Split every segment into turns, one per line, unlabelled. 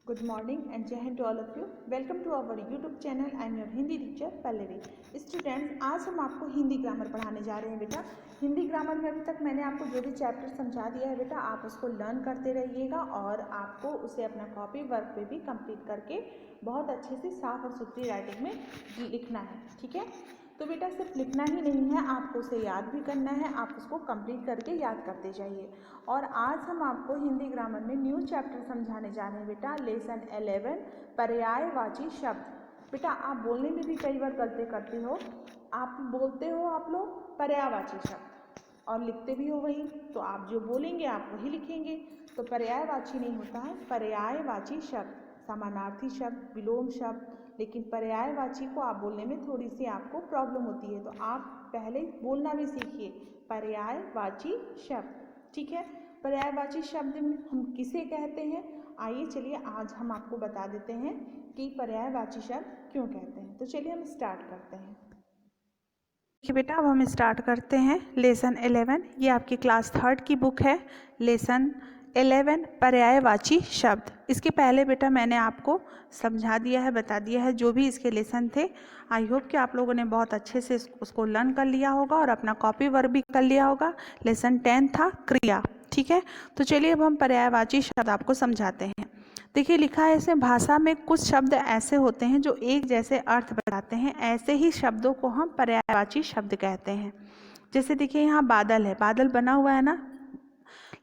Good morning and Jai Hind to all of you. Welcome to our YouTube channel. I am your Hindi teacher Pallavi. Students, आज हम आपको Hindi grammar पढ़ाने जा रहे हैं बेटा। हिंदी ग्रामर में अभी तक मैंने आपको जो भी चैप्टर समझा दिया है बेटा, आप उसको लर्न करते रहिएगा और आपको उसे अपना कॉपी वर्क पे भी कंप्लीट करके बहुत अच्छे से साफ और सुथरी राइटिंग में लिखना है, ठीक है। तो बेटा सिर्फ लिखना ही नहीं है, आपको उसे याद भी करना है, आप उसको कंप्लीट करके याद करते जाइए। और आज हम आपको हिंदी ग्रामर में न्यू चैप्टर समझाने जा रहे हैं बेटा, लेसन 11 पर्यायवाची शब्द। बेटा आप बोलने में भी कई बार गलती करते हो, आप बोलते हो आप लोग पर्यायवाची शब्द और लिखते भी हो वही, तो आप जो बोलेंगे आप वही लिखेंगे। तो पर्यायवाची नहीं होता है, पर्यायवाची शब्द, समानार्थी शब्द, विलोम शब्द। लेकिन पर्यायवाची को आप बोलने में थोड़ी सी आपको प्रॉब्लम होती है, तो आप पहले बोलना भी सीखिए पर्यायवाची शब्द, ठीक है। पर्यायवाची शब्द में हम किसे कहते हैं, आइए चलिए आज हम आपको बता देते हैं कि पर्यायवाची शब्द क्यों कहते हैं। तो चलिए हम स्टार्ट करते हैं। देखिए बेटा, अब हम स्टार्ट करते हैं लेसन 11। ये आपकी क्लास 3 की बुक है, लेसन 11 पर्यायवाची शब्द। इसके पहले बेटा मैंने आपको समझा दिया है, बता दिया है जो भी इसके लेसन थे। आई होप कि आप लोगों ने बहुत अच्छे से उसको लर्न कर लिया होगा और अपना कॉपी वर्क भी कर लिया होगा। लेसन 10 था क्रिया, ठीक है। तो चलिए अब हम पर्यायवाची शब्द आपको समझाते हैं। देखिए लिखा है इसमें, भाषा में कुछ शब्द ऐसे होते हैं जो एक जैसे अर्थ बताते हैं, ऐसे ही शब्दों को हम पर्यायवाची शब्द कहते हैं। जैसे देखिए यहाँ बादल है, बादल बना हुआ है ना,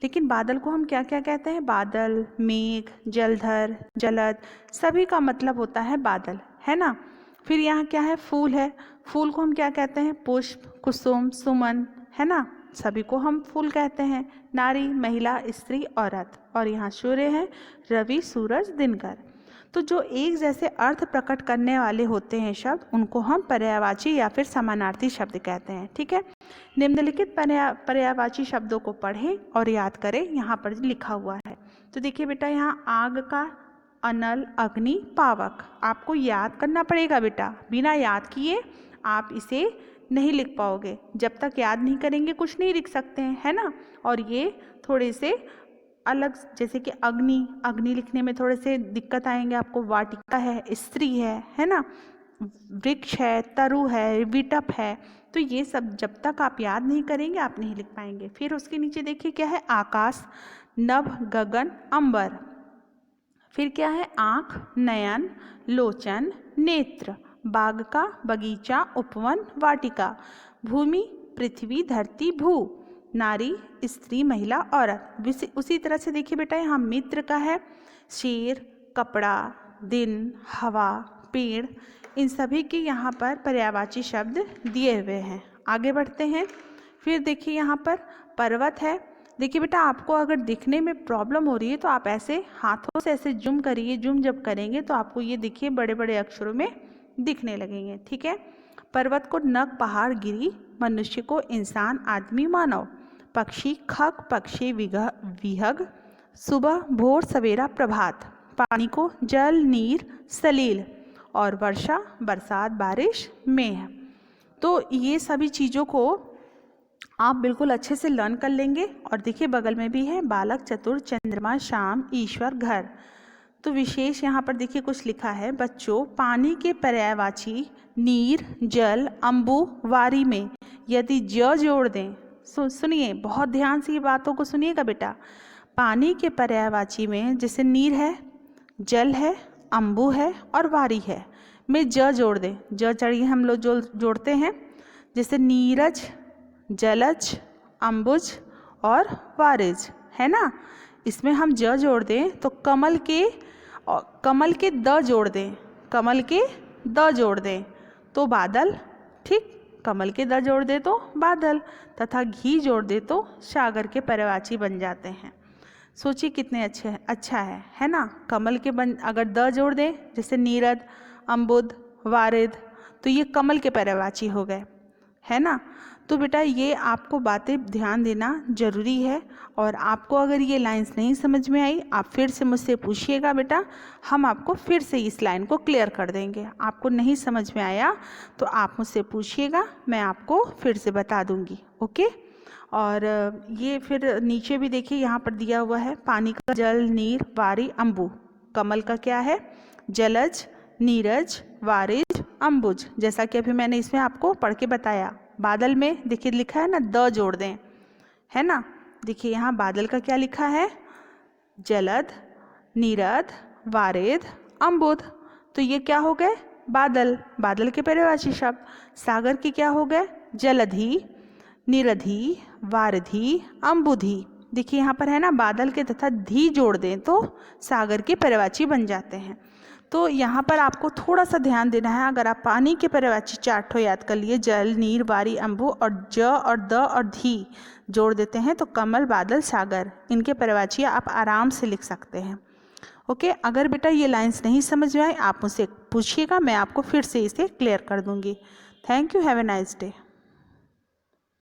लेकिन बादल को हम क्या क्या कहते हैं, बादल, मेघ, जलधर, जलद, सभी का मतलब होता है बादल, है ना। फिर यहाँ क्या है, फूल है, फूल को हम क्या कहते हैं, पुष्प, कुसुम, सुमन, है ना, सभी को हम फूल कहते हैं। नारी, महिला, स्त्री, औरत। और यहाँ सूर्य है, रवि, सूरज, दिनकर। तो जो एक जैसे अर्थ प्रकट करने वाले होते हैं शब्द, उनको हम पर्यायवाची या फिर समानार्थी शब्द कहते हैं, ठीक है। निम्नलिखित पर्यायवाची शब्दों को पढ़ें और याद करें, यहाँ पर लिखा हुआ है। तो देखिए बेटा, यहाँ आग का, अनल, अग्नि, पावक, आपको याद करना पड़ेगा बेटा, बिना याद किए आप इसे नहीं लिख पाओगे। जब तक याद नहीं करेंगे कुछ नहीं लिख सकते हैं, है ना। और ये थोड़े से अलग, जैसे कि अग्नि, अग्नि लिखने में थोड़े से दिक्कत आएंगे आपको। वाटिका है, स्त्री है ना, वृक्ष है, तरु है, विटप है। तो ये सब जब तक आप याद नहीं करेंगे आप नहीं लिख पाएंगे। फिर उसके नीचे देखिए क्या है, आकाश, नभ, गगन, अंबर। फिर क्या है, आँख, नयन, लोचन, नेत्र, बाग का, बगीचा, उपवन, वाटिका, भूमि, पृथ्वी, धरती, भू, नारी, स्त्री, महिला, औरत। उसी तरह से देखिए बेटा, यहाँ मित्र का है, शेर, कपड़ा, दिन, हवा, पेड़, इन सभी के यहाँ पर पर्यायवाची शब्द दिए हुए हैं। आगे बढ़ते हैं। फिर देखिए यहाँ पर पर्वत है। देखिए बेटा, आपको अगर दिखने में प्रॉब्लम हो रही है तो आप ऐसे हाथों से ऐसे जूम करिए, जूम जब करेंगे तो आपको ये देखिए बड़े बड़े अक्षरों में दिखने लगेंगे, ठीक है। पर्वत को नग, पहाड़, गिरी, मनुष्य को इंसान, आदमी, मानव, पक्षी, खग, पक्षी, विहग, सुबह, भोर, सवेरा, प्रभात, पानी को जल, नीर, सलील, और वर्षा, बरसात, बारिश, मेघ। तो ये सभी चीज़ों को आप बिल्कुल अच्छे से लर्न कर लेंगे। और देखिए बगल में भी है, बालक, चतुर, चंद्रमा, शाम, ईश्वर, घर। तो विशेष यहाँ पर देखिए कुछ लिखा है, बच्चों पानी के पर्यायवाची नीर, जल, अम्बु, वारी में यदि ज जोड़ दें, सुनिए बहुत ध्यान से ये बातों को सुनिएगा बेटा। पानी के पर्यायवाची में जैसे नीर है, जल है, अम्बु है और वारी है, में ज जोड़ दें। ज चढ़िए हम लोग जो जोड़ते हैं, जैसे नीरज, जलज, अम्बुज और वारिज, है ना। इसमें हम ज जोड़ दें तो कमल के द जोड़ दें, कमल के द जोड़ दें तो बादल, ठीक। कमल के द जोड़ दे तो बादल, तथा घी जोड़ दे तो सागर के पर्यायवाची बन जाते हैं। सोचिए कितने अच्छा है ना। कमल के अगर द जोड़ दें, जैसे नीरद, अम्बुद, वारिद, तो ये कमल के पर्यायवाची हो गए, है ना। तो बेटा ये आपको बातें ध्यान देना जरूरी है। और आपको अगर ये लाइंस नहीं समझ में आई, आप फिर से मुझसे पूछिएगा बेटा, हम आपको फिर से इस लाइन को क्लियर कर देंगे। आपको नहीं समझ में आया तो आप मुझसे पूछिएगा, मैं आपको फिर से बता दूंगी, ओके। और ये फिर नीचे भी देखिए यहाँ पर दिया हुआ है, पानी का जल, नीर, वारी, अम्बु, कमल का क्या है? जलज, नीरज, वारिज, अंबुज। जैसा कि अभी मैंने इसमें आपको पढ़ के बताया। बादल में देखिए लिखा है ना, द जोड़ दें, है ना। देखिए यहाँ बादल का क्या लिखा है? जलद, नीरद, वारिद, अंबुद। तो ये क्या हो गए? बादल। बादल के पर्यायवाची शब्द। सागर के क्या हो गए? जलधि, निरधि, वारिधि, अंबुधि। देखिए यहाँ पर है ना, बादल के तथा धी जोड़ दें तो सागर के पर्यायवाची बन जाते हैं। तो यहाँ पर आपको थोड़ा सा ध्यान देना है। अगर आप पानी के पर्यायवाची 4 ठो याद कर लिए, जल, नीर, वारी, अंबु, और ज और द और धी जोड़ देते हैं तो कमल, बादल, सागर, इनके पर्यायवाची आप आराम से लिख सकते हैं। ओके। अगर बेटा ये लाइंस नहीं समझ में आए, आप मुझसे पूछिएगा, मैं आपको फिर से इसे क्लियर कर दूंगी। Thank you. Have a nice day.